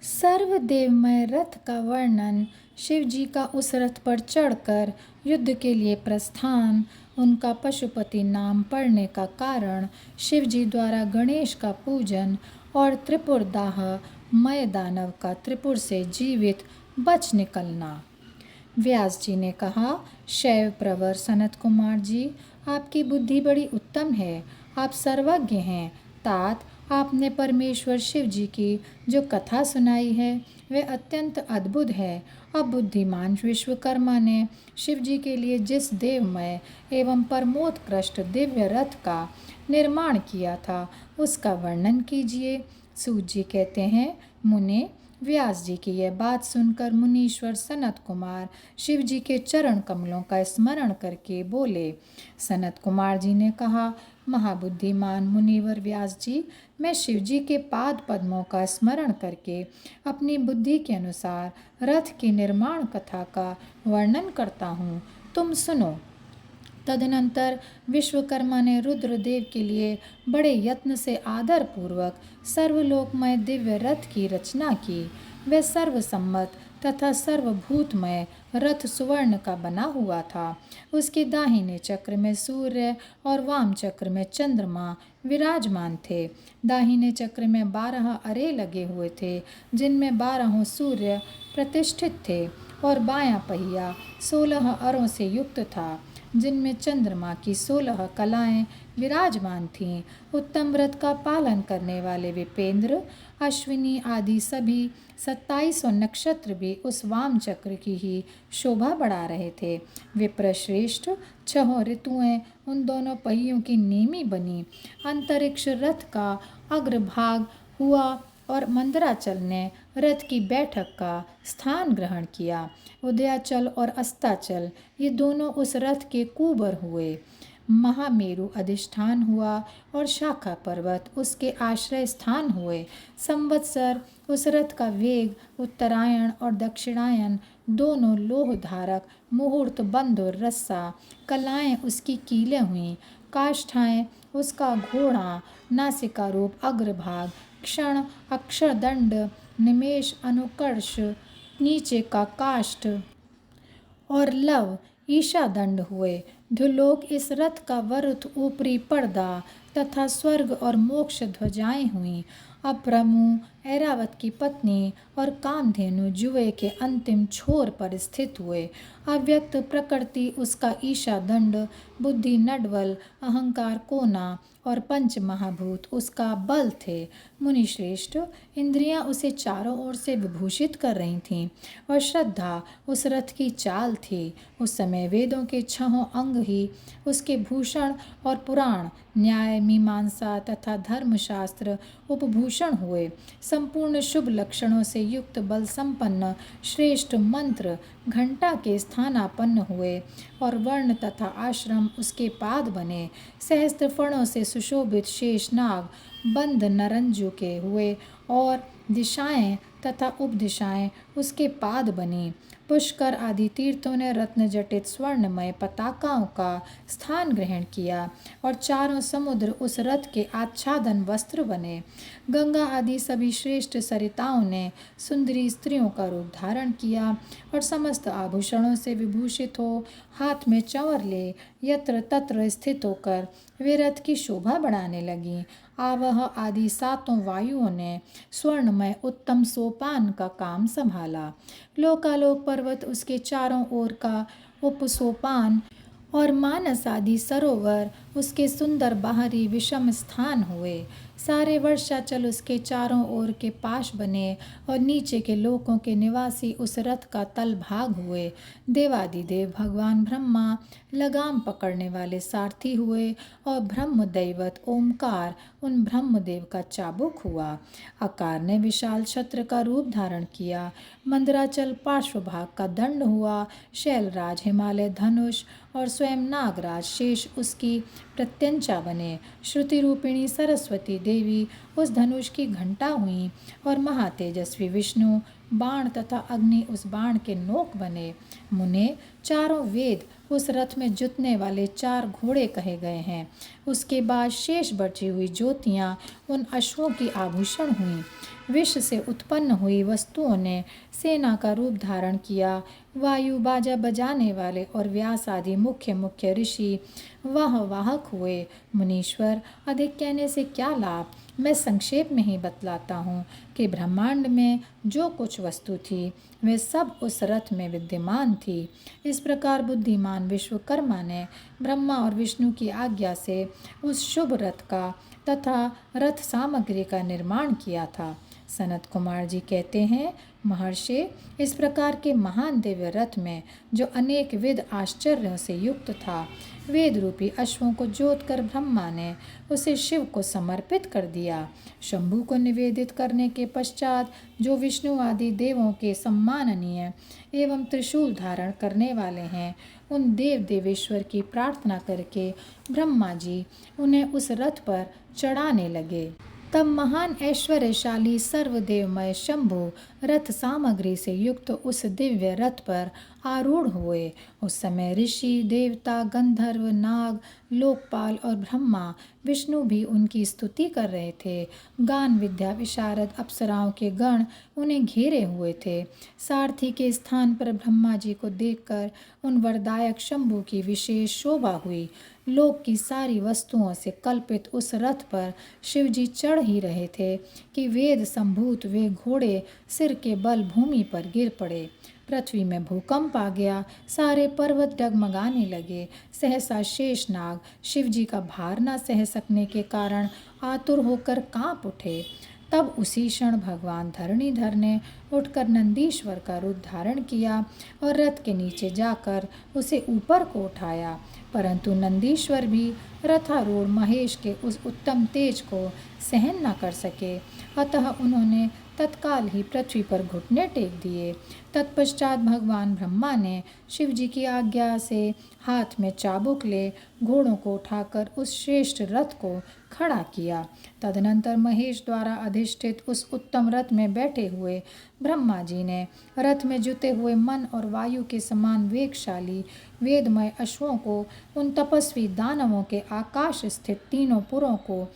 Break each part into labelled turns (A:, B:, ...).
A: सर्वदेवमय रथ का वर्णन, शिव जी का उस रथ पर चढ़कर युद्ध के लिए प्रस्थान, उनका पशुपति नाम पड़ने का कारण, शिव जी द्वारा गणेश का पूजन और त्रिपुरदाह मय दानव का त्रिपुर से जीवित बच निकलना। व्यास जी ने कहा, शैव प्रवर सनत कुमार जी, आपकी बुद्धि बड़ी उत्तम है, आप सर्वज्ञ हैं। तात, आपने परमेश्वर शिव जी की जो कथा सुनाई है वह अत्यंत अद्भुत है। अब बुद्धिमान विश्वकर्मा ने शिव जी के लिए जिस देवमय एवं परमोत्कृष्ट दिव्य रथ का निर्माण किया था उसका वर्णन कीजिए। सूत जी कहते हैं, मुने, व्यास जी की यह बात सुनकर मुनीश्वर सनत कुमार शिव जी के चरण कमलों का स्मरण करके बोले। सनत कुमार जी ने कहा, महाबुद्धिमान मुनिवर व्यास जी, मैं शिव जी के पाद पद्मों का स्मरण करके अपनी बुद्धि के अनुसार रथ की निर्माण कथा का वर्णन करता हूँ, तुम सुनो। तदनंतर विश्वकर्मा ने रुद्रदेव के लिए बड़े यत्न से आदरपूर्वक सर्वलोकमय दिव्य रथ की रचना की। वह सर्वसम्मत तथा सर्वभूतमय रथ सुवर्ण का बना हुआ था। उसके दाहिने चक्र में सूर्य और वाम चक्र में चंद्रमा विराजमान थे। दाहिने चक्र में 12 अरे लगे हुए थे, जिनमें 12 सूर्य प्रतिष्ठित थे, और बायां पहिया 16 अरों से युक्त था, जिनमें चंद्रमा की 16 कलाएं विराजमान थीं। उत्तम व्रत का पालन करने वाले विपेंद्र, अश्विनी आदि सभी 27 नक्षत्र भी उस वाम चक्र की ही शोभा बढ़ा रहे थे। विप्रश्रेष्ठ, 6 ऋतुएं उन दोनों पहियों की नेमी बनी। अंतरिक्ष रथ का अग्रभाग हुआ और मंदराचल ने रथ की बैठक का स्थान ग्रहण किया। उदयाचल और अस्ताचल ये दोनों उस रथ के कुबर हुए। महामेरु अधिष्ठान हुआ और शाखा पर्वत उसके आश्रय स्थान हुए। संवत्सर उस रथ का वेग, उत्तरायण और दक्षिणायन दोनों लोह धारक मुहूर्त बंद और रस्सा कलाएं उसकी कीलें हुईं। काष्ठाएं उसका घोड़ा, नासिका रूप अग्रभाग, क्षण अक्षरदंड, निमेष अनुकर्ष नीचे का काष्ठ और लव ईशा दंड हुए। ध्रुलोक इस रथ का वरुथ ऊपरी पर्दा तथा स्वर्ग और मोक्ष ध्वजाएं हुईं। अप्रमु ऐरावत की पत्नी और कामधेनु जुए के अंतिम छोर पर स्थित हुए। अव्यक्त प्रकृति उसका ईशा दंड, बुद्धि नडवल, अहंकार कोना और पंच महाभूत उसका बल थे। मुनिश्रेष्ठ, इंद्रियां उसे चारों ओर से विभूषित कर रही थीं और श्रद्धा उस रथ की चाल थी। उस समय वेदों के 6 अंग ही उसके भूषण और पुराण, न्याय, मीमांसा तथा धर्मशास्त्र उपभूषण हुए। संपूर्ण शुभ लक्षणों से युक्त बल संपन्न श्रेष्ठ मंत्र घंटा के स्थानापन्न हुए और वर्ण तथा आश्रम उसके पाद बने। सहस्त्र फणों से सुशोभित शेषनाग बंद नरंजू के हुए और दिशाएं तथा उपदिशाएं उसके पाद बनी। पुष्कर आदि तीर्थों ने रत्न जटित स्वर्णमय पताकाओं का स्थान ग्रहण किया और चारों समुद्र उस रथ के आच्छादन वस्त्र बने। गंगा आदि सभी श्रेष्ठ सरिताओं ने सुंदरी स्त्रियों का रूप धारण किया और समस्त आभूषणों से विभूषित हो हाथ में चंवर ले यत्र तत्र स्थित होकर वे रथ की शोभा बढ़ाने लगी। आवह आदि 7 वायुओं ने स्वर्णमय उत्तम सोपान का काम संभाला। लोकालोक पर्वत उसके चारों ओर का उपसोपान और मानस आदि सरोवर उसके सुंदर बाहरी विषम स्थान हुए। सारे वर्षाचल उसके चारों ओर के पाश बने और नीचे के लोकों के निवासी उस रथ का तल भाग हुए। देवादिदेव भगवान ब्रह्मा लगाम पकड़ने वाले सारथी हुए और ब्रह्म दैवत ओमकार उन ब्रह्मदेव का चाबुक हुआ। आकार ने विशाल छत्र का रूप धारण किया। मंदराचल पार्श्वभाग का दंड हुआ। शैलराज हिमालय धनुष और स्वयं नागराज शेष उसकी प्रत्यंचा बने। श्रुति रूपिणी सरस्वती देवी उस धनुष की घंटा हुई और महातेजस्वी विष्णु बाण तथा अग्नि उस बाण के नोक बने। मुने, चारों वेद उस रथ में जुतने वाले 4 घोड़े कहे गए हैं। उसके बाद शेष बची हुई ज्योतियाँ उन अश्वों की आभूषण हुई। विष से उत्पन्न हुई वस्तुओं ने सेना का रूप धारण किया। वायु बाजा बजाने वाले और व्यास आदि मुख्य मुख्य ऋषि वह वाहक हुए। मुनीश्वर, अधिक कहने से क्या लाभ, मैं संक्षेप में ही बतलाता हूँ कि ब्रह्मांड में जो कुछ वस्तु थी वे सब उस रथ में विद्यमान थी। इस प्रकार बुद्धिमान विश्वकर्मा ने ब्रह्मा और विष्णु की आज्ञा से उस शुभ रथ का तथा रथ सामग्री का निर्माण किया था। सनत कुमार जी कहते हैं, महर्षि, इस प्रकार के महान दिव्य रथ में जो अनेक विध आश्चर्यों से युक्त था, वेद रूपी अश्वों को जोत कर ब्रह्मा ने उसे शिव को समर्पित कर दिया। शंभु को निवेदित करने के पश्चात जो विष्णु आदि देवों के सम्माननीय एवं त्रिशूल धारण करने वाले हैं, उन देव देवेश्वर की प्रार्थना करके ब्रह्मा जी उन्हें उस रथ पर चढ़ाने लगे। तब महान ऐश्वर्यशाली सर्वदेवमय शंभु रथ सामग्री से युक्त उस दिव्य रथ पर आरूढ़ हुए। उस समय ऋषि, देवता, गंधर्व, नाग, लोकपाल और ब्रह्मा विष्णु भी उनकी स्तुति कर रहे थे। गान विद्या विशारद अप्सराओं के गण उन्हें घेरे हुए थे। सारथी के स्थान पर ब्रह्मा जी को देखकर उन वरदायक शंभु की विशेष शोभा हुई। लोक की सारी वस्तुओं से कल्पित उस रथ पर शिवजी चढ़ ही रहे थे कि वेद संभूत वे घोड़े सिर के बल भूमि पर गिर पड़े। पृथ्वी में भूकंप आ गया, सारे पर्वत डगमगाने लगे। सहसा शेषनाग शिवजी का भार न सह सकने के कारण आतुर होकर कांप उठे। तब उसी क्षण भगवान धरणीधर ने उठकर नंदीश्वर का रूप धारण किया और रथ के नीचे जाकर उसे ऊपर को उठाया। परंतु नंदीश्वर भी रथारूढ़ महेश के उस उत्तम तेज को सहन न कर सके, अतः उन्होंने तत्काल ही पृथ्वी पर घुटने टेक दिए। तत्पश्चात भगवान ब्रह्मा ने शिवजी की आज्ञा से हाथ में चाबुक ले घोड़ों को उठाकर उस श्रेष्ठ रथ को खड़ा किया। तदनंतर महेश द्वारा अधिष्ठित उस उत्तम रथ में बैठे हुए ब्रह्मा जी ने रथ में जुते हुए मन और वायु के समान वेगशाली वेदमय अश्वों को उन तपस्वी दानवों के आकाश स्थित तीनों पुरों को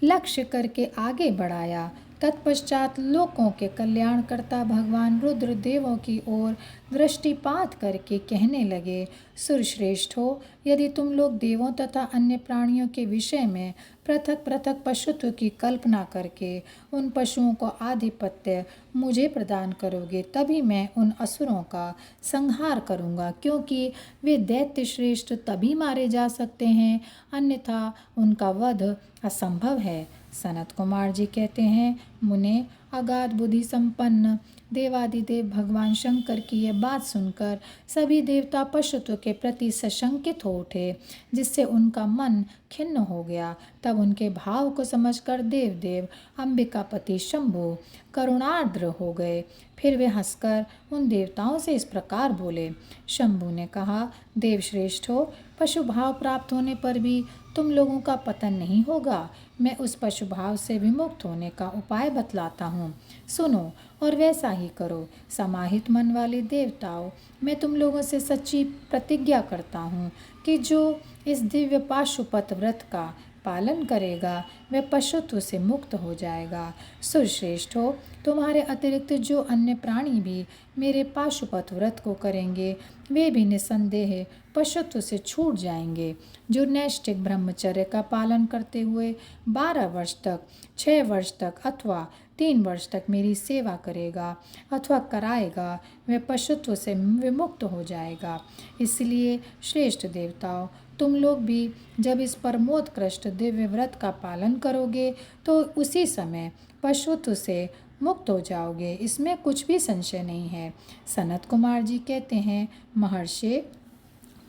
A: लक्ष्य करके आगे बढ़ाया। तत्पश्चात लोकों के कल्याणकर्ता भगवान रुद्र देवों की ओर दृष्टिपात करके कहने लगे, सुरश्रेष्ठ हो, यदि तुम लोग देवों तथा अन्य प्राणियों के विषय में पृथक पृथक पशुत्व की कल्पना करके उन पशुओं को आधिपत्य मुझे प्रदान करोगे, तभी मैं उन असुरों का संहार करूँगा, क्योंकि वे दैत्य श्रेष्ठ तभी मारे जा सकते हैं, अन्यथा उनका वध असंभव है। सनत कुमार जी कहते हैं, मुने, अगाध बुद्धि संपन्न देवादिदेव भगवान शंकर की यह बात सुनकर सभी देवता पशुत्व के प्रति सशंकित हो उठे, जिससे उनका मन खिन्न हो गया। तब उनके भाव को समझकर देवदेव अंबिकापति शंभु करुणार्द्र हो गए। फिर वे हंसकर उन देवताओं से इस प्रकार बोले। शंभु ने कहा, देवश्रेष्ठ हो, पशु भाव प्राप्त होने पर भी तुम लोगों का पतन नहीं होगा। मैं उस पशु भाव से विमुक्त होने का उपाय बतलाता हूँ, सुनो और वैसा ही करो। समाहित मन वाले देवताओं, मैं तुम लोगों से सच्ची प्रतिज्ञा करता हूँ कि जो इस दिव्य पाशुपत व्रत का पालन करेगा वह पशुत्व से मुक्त हो जाएगा। सुरश्रेष्ठ हो, तुम्हारे अतिरिक्त जो अन्य प्राणी भी मेरे पाशुपत व्रत को करेंगे वे भी निसंदेह पशुत्व से छूट जाएंगे। जो नैष्ठिक ब्रह्मचर्य का पालन करते हुए 12 वर्ष तक, 6 वर्ष तक अथवा 3 वर्ष तक मेरी सेवा करेगा अथवा कराएगा, वह पशुत्व से विमुक्त हो जाएगा। इसलिए श्रेष्ठ देवताओं, तुम लोग भी जब इस परमोत्कृष्ट दिव्य व्रत का पालन करोगे तो उसी समय पशुत्व से मुक्त हो जाओगे, इसमें कुछ भी संशय नहीं है। सनत कुमार जी कहते हैं, महर्षि,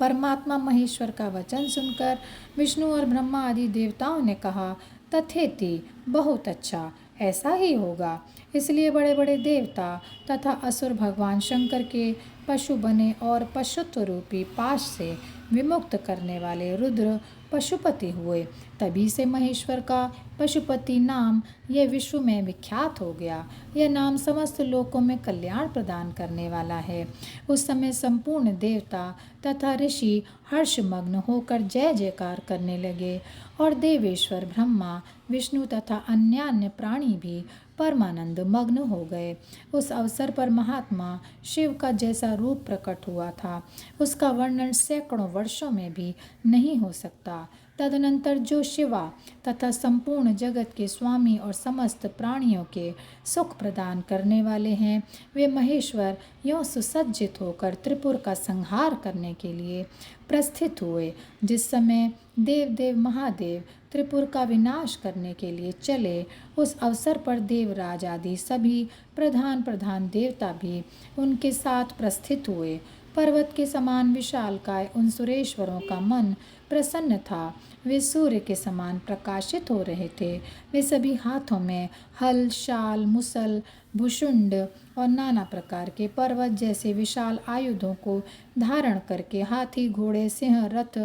A: परमात्मा महेश्वर का वचन सुनकर विष्णु और ब्रह्मा आदि देवताओं ने कहा, तथेति, बहुत अच्छा, ऐसा ही होगा। इसलिए बड़े बड़े देवता तथा असुर भगवान शंकर के पशु बने और पशुत्व रूपी पाश से विमुक्त करने वाले रुद्र पशुपति हुए। तभी से महेश्वर का पशुपति नाम यह विश्व में विख्यात हो गया। यह नाम समस्त लोकों में कल्याण प्रदान करने वाला है। उस समय संपूर्ण देवता तथा ऋषि हर्षमग्न होकर जय जयकार करने लगे और देवेश्वर ब्रह्मा विष्णु तथा अन्यान्य प्राणी भी परमानंद मग्न हो गए। उस अवसर पर महात्मा शिव का जैसा रूप प्रकट हुआ था उसका वर्णन सैकड़ों वर्षों में भी नहीं हो सकता। तदनंतर जो शिवा तथा संपूर्ण जगत के स्वामी और समस्त प्राणियों के सुख प्रदान करने वाले हैं, वे महेश्वर यों सुसज्जित होकर त्रिपुर का संहार करने के लिए प्रस्थित हुए। जिस समय देव देव महादेव त्रिपुर का विनाश करने के लिए चले, उस अवसर पर देवराज आदि सभी प्रधान प्रधान देवता भी उनके साथ प्रस्थित हुए। पर्वत के समान विशालकाय उन सुरेश्वरों का मन प्रसन्न था। वे सूर्य के समान प्रकाशित हो रहे थे। वे सभी हाथों में हल, शाल, मुसल, भुषुंड और नाना प्रकार के पर्वत जैसे विशाल आयुधों को धारण करके हाथी, घोड़े, सिंह, रथ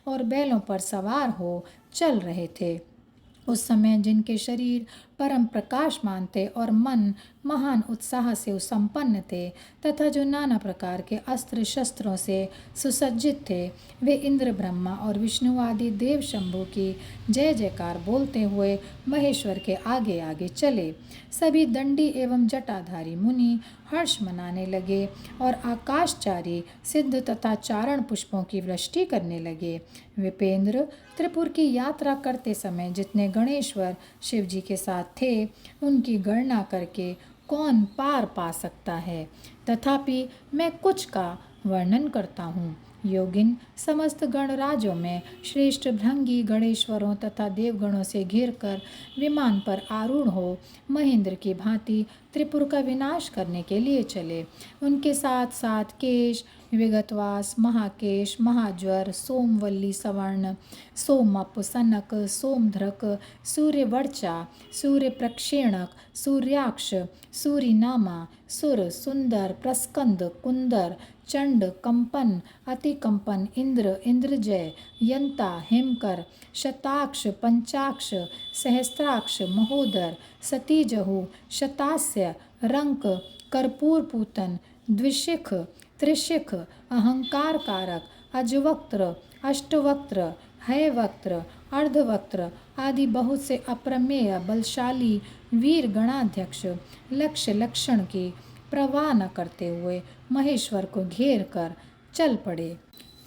A: और बैलों पर सवार हो चल रहे थे। उस समय जिनके शरीर परम प्रकाशमान थे और मन महान उत्साह से संपन्न थे तथा जो नाना प्रकार के अस्त्र शस्त्रों से सुसज्जित थे, वे इंद्र, ब्रह्मा और विष्णु आदि देव शंभु की जय जयकार बोलते हुए महेश्वर के आगे आगे चले। सभी दंडी एवं जटाधारी मुनि हर्ष मनाने लगे और आकाशचारी सिद्ध तथा चारण पुष्पों की वृष्टि करने लगे। विपेंद्र त्रिपुर की यात्रा करते समय जितने गणेश्वर शिव जी के साथ थे, उनकी गणना करके कौन पार पा सकता है। तथापि मैं कुछ का वर्णन करता हूँ। योगिन समस्त गणराजों में श्रेष्ठ भृंगी गणेश्वरों तथा देवगणों से घिरकर विमान पर आरूढ़ हो महेंद्र की भांति त्रिपुर का विनाश करने के लिए चले। उनके साथ साथ केश, विगतवास, महाकेश, महाज्वर, सोमवल्ली, सवर्ण, सोमप, सनक, सोमध्रक, सूर्यवर्चा, सूर्य प्रक्षेणक, सूर्याक्ष, सूरीनामा, सुर, सुंदर, प्रस्कंद, कुंदर, चंड, कंपन, अतिकंपन, इंद्र, इंद्रजय, यंता, हिमकर, शताक्ष, पंचाक्ष, सहस्त्राक्ष, महोदर, सतीजहु, शतास्य, रंक, कर्पूरपूतन, द्विशिख, त्रिशिख, अहंकार कारक, अजवक्त्र, अष्टवक्त्र, हैवक्त्र, अर्धवक्त्र आदि बहुत से अप्रमेय बलशाली वीर गणाध्यक्ष लक्ष्य लक्षण की प्रवाह न करते हुए महेश्वर को घेर कर चल पड़े।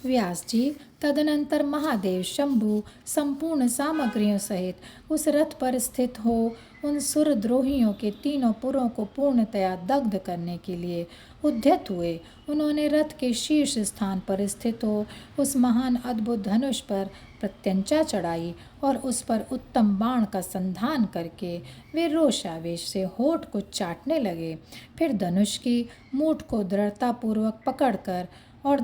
A: व्यास जी तदनंतर महादेव शंभु संपूर्ण सामग्रियों सहित उस रथ पर स्थित हो उन सुरद्रोहियों के तीनों पुरों को पूर्णतया दग्ध करने के लिए उद्यत हुए। उन्होंने रथ के शीर्ष स्थान पर स्थित हो उस महान अद्भुत धनुष पर प्रत्यंचा चढ़ाई और उस पर उत्तम बाण का संधान करके वे रोषावेश से होठ को चाटने लगे। फिर धनुष की मूठ को दृढ़तापूर्वक पकड़कर और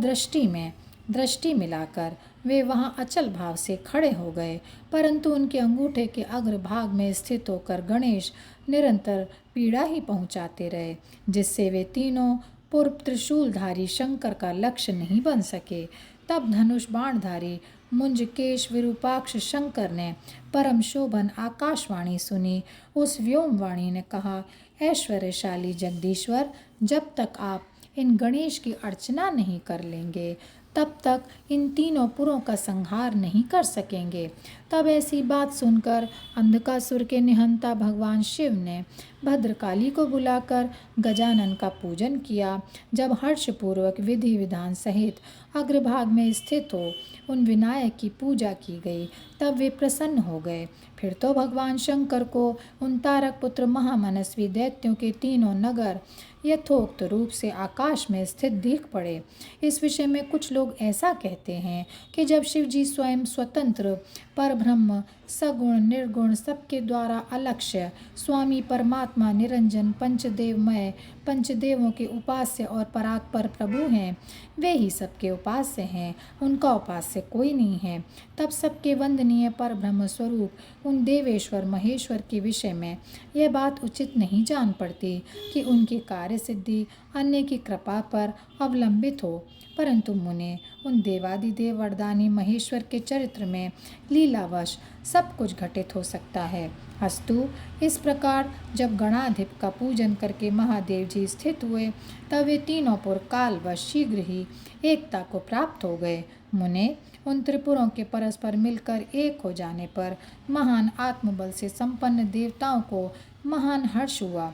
A: दृष्टि मिलाकर वे वहां अचल भाव से खड़े हो गए, परंतु उनके अंगूठे के अग्रभाग में स्थित होकर गणेश निरंतर पीड़ा ही पहुंचाते रहे, जिससे वे तीनों पूर्व त्रिशूलधारी शंकर का लक्ष्य नहीं बन सके। तब धनुष बाणधारी मुंजकेश विरूपाक्ष शंकर ने परम शोभन आकाशवाणी सुनी। उस व्योमवाणी ने कहा, ऐश्वर्यशाली जगदीश्वर, जब तक आप इन गणेश की अर्चना नहीं कर लेंगे तब तक इन तीनों पुरों का संहार नहीं कर सकेंगे। तब ऐसी बात सुनकर अंधकासुर के निहंता भगवान शिव ने भद्रकाली को बुलाकर गजानन का पूजन किया। जब हर्षपूर्वक विधि विधान सहित अग्रभाग में स्थित हो उन विनायक की पूजा की गई, तब वे प्रसन्न हो गए। फिर तो भगवान शंकर को उन तारक पुत्र महामनस्वी दैत्यों के तीनों नगर यथोक्त रूप से आकाश में स्थित दिख पड़े। इस विषय में कुछ लोग ऐसा कहते हैं कि जब शिव जी स्वयं स्वतंत्र परब्रह्म सगुण निर्गुण सबके द्वारा अलक्ष्य स्वामी परमात्मा निरंजन पंचदेवमय पंचदेवों के उपास्य और परात्पर प्रभु हैं, वे ही सबके उपास्य हैं, उनका उपास्य कोई नहीं है, तब सबके वंदनीय अपूरणीय पर ब्रह्म स्वरूप उन देवेश्वर महेश्वर के विषय में यह बात उचित नहीं जान पड़ती कि उनकी कार्य सिद्धि अन्य की कृपा पर अवलंबित हो, परंतु मुने उन देवादिदेव वरदानी महेश्वर के चरित्र में लीलावश सब कुछ घटित हो सकता है। अस्तु, इस प्रकार जब गणाधिप का पूजन करके महादेव जी स्थित हुए, तब वे तीनों पुर कालवश शीघ्र ही एकता को प्राप्त हो गए। मुने, उन त्रिपुरों के परस्पर मिलकर एक हो जाने पर महान आत्मबल से संपन्न देवताओं को महान हर्ष हुआ।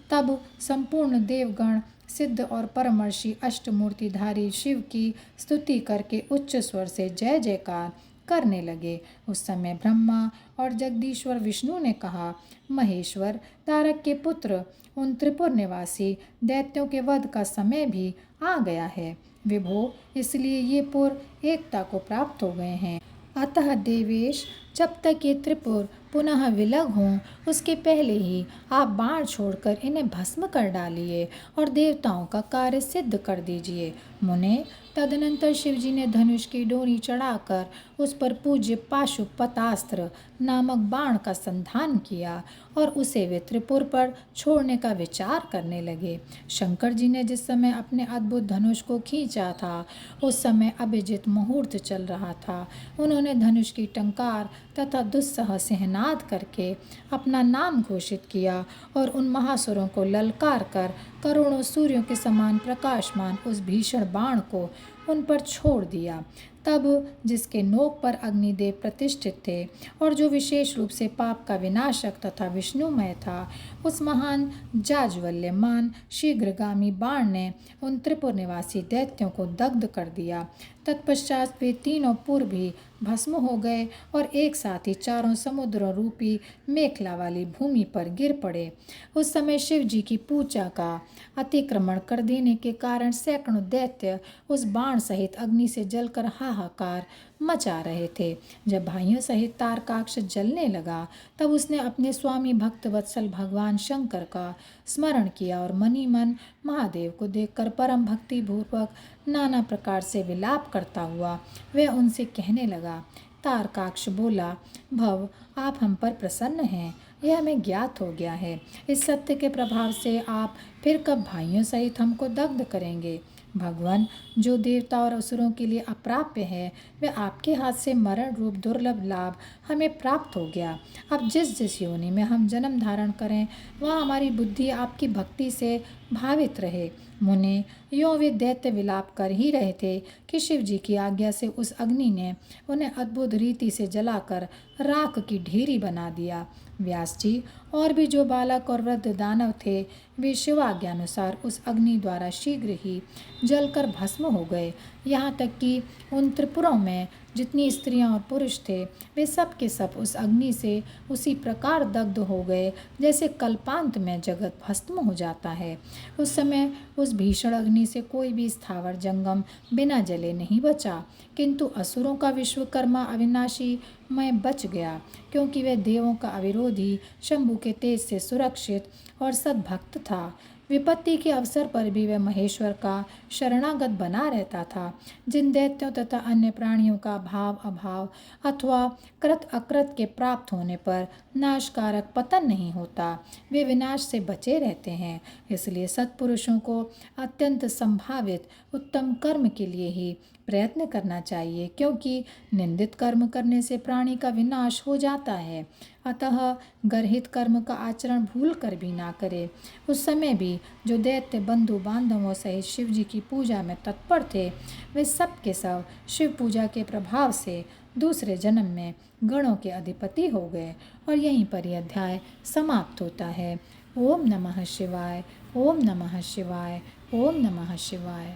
A: तब संपूर्ण देवगण सिद्ध और परमर्षि अष्टमूर्तिधारी शिव की स्तुति करके उच्च स्वर से जय जयकार करने लगे। उस समय ब्रह्मा और जगदीश्वर विष्णु ने कहा, महेश्वर, तारक के पुत्र, उन त्रिपुर निवासी दैत्यों के वध का समय भी आ गया है। विभो, इसलिए ये पुर एकता को प्राप्त हो गए हैं। अतः देवेश, जब तक ये त्रिपुर पुनः विलग हों, उसके पहले ही आप बाण छोड़कर इन्हें भस्म कर डालिए और देवताओं का कार्य सिद्ध कर दीजिए। मुने, तदनंतर शिवजी ने धनुष की डोरी चढ़ाकर उस पर पूज्य पाशुपतास्त्र नामक बाण का संधान किया और उसे वे त्रिपुर पर छोड़ने का विचार करने लगे। शंकर जी ने जिस समय अपने अद्भुत धनुष को खींचा था, उस समय अभिजित मुहूर्त चल रहा था। उन्होंने धनुष की टंकार तथा दुस्सह सिंहनाद करके अपना नाम घोषित किया और उन महासुरों को ललकार कर करोड़ों सूर्यों के समान प्रकाशमान उस भीषण बाण को उन पर छोड़ दिया। तब जिसके नोक पर अग्निदेव प्रतिष्ठित थे और जो विशेष रूप से पाप का विनाशक तथा विष्णुमय था, उस महान जाज्वल्यमान शीघ्रगामी बाण ने उन त्रिपुर निवासी दैत्यों को दग्ध कर दिया। तत्पश्चात वे तीनों पुर भी भस्म हो गए और एक साथ ही चारों समुद्रों रूपी मेखला वाली भूमि पर गिर पड़े। उस समय शिव जी की पूजा का अतिक्रमण कर देने के कारण सैकड़ों दैत्य उस बाण सहित अग्नि से जलकर हाहाकार मचा रहे थे। जब भाइयों सहित तारकाक्ष जलने लगा, तब उसने अपने स्वामी भक्तवत्सल भगवान शंकर का स्मरण किया और मनी मन महादेव को देखकर परम भक्ति पूर्वक नाना प्रकार से विलाप करता हुआ वह उनसे कहने लगा। तारकाक्ष बोला, भव, आप हम पर प्रसन्न हैं, यह हमें ज्ञात हो गया है। इस सत्य के प्रभाव से आप फिर कब भाइयों सहित हमको दग्ध करेंगे? भगवान, जो देवता और असुरों के लिए अप्राप्य है, वह आपके हाथ से मरण रूप दुर्लभ लाभ हमें प्राप्त हो गया। अब जिस जिस योनि में हम जन्म धारण करें, वहाँ हमारी बुद्धि आपकी भक्ति से भावित रहे। मुने, यों वे दैत्य विलाप कर ही रहे थे कि शिव जी की आज्ञा से उस अग्नि ने उन्हें अद्भुत रीति से जलाकर राख की ढेरी बना दिया। व्यास जी और भी जो बालक और वृद्ध दानव थे, वे शिवाज्ञानुसार उस अग्नि द्वारा शीघ्र ही जलकर भस्म हो गए। यहाँ तक कि उन त्रिपुरों में जितनी स्त्रियां और पुरुष थे, वे सब के सब उस अग्नि से उसी प्रकार दग्ध हो गए जैसे कल्पांत में जगत भस्म हो जाता है। उस समय उस भीषण अग्नि से कोई भी स्थावर जंगम बिना जले नहीं बचा, किंतु असुरों का विश्वकर्मा अविनाशी मैं बच गया, क्योंकि वह देवों का अविरोधी शंभु के तेज से सुरक्षित और सद्भक्त था। विपत्ति के अवसर पर भी वह महेश्वर का शरणागत बना रहता था। जिन दैत्यों तथा अन्य प्राणियों का भाव अभाव अथवा कृत अकृत के प्राप्त होने पर नाशकारक पतन नहीं होता, वे विनाश से बचे रहते हैं। इसलिए सत्पुरुषों को अत्यंत संभावित उत्तम कर्म के लिए ही प्रयत्न करना चाहिए, क्योंकि निंदित कर्म करने से प्राणी का विनाश हो जाता है। अतः गर्हित कर्म का आचरण भूल कर भी ना करे। उस समय भी जो दैत्य बंधु बांधवों सहित शिव जी की पूजा में तत्पर थे, वे सब के सब शिव पूजा के प्रभाव से दूसरे जन्म में गणों के अधिपति हो गए। और यहीं पर यह अध्याय समाप्त होता है। ओम नमः शिवाय, ओम नमः शिवाय, ओम नमः शिवाय।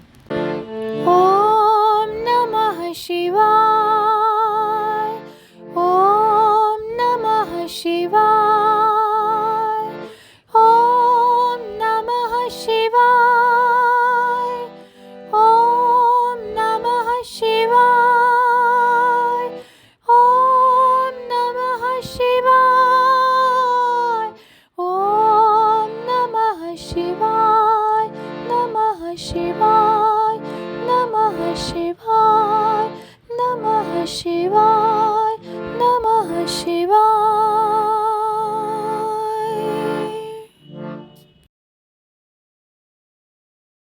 B: ओम नमः शिवाय, ओम नमः शिवाय, ओम नमः शिवाय, ओम नमः शिवाय, ओम नमः शिवाय, ओम नमः शिवाय, नमः शिवाय, नमः शिवाय, नमः शिवाय।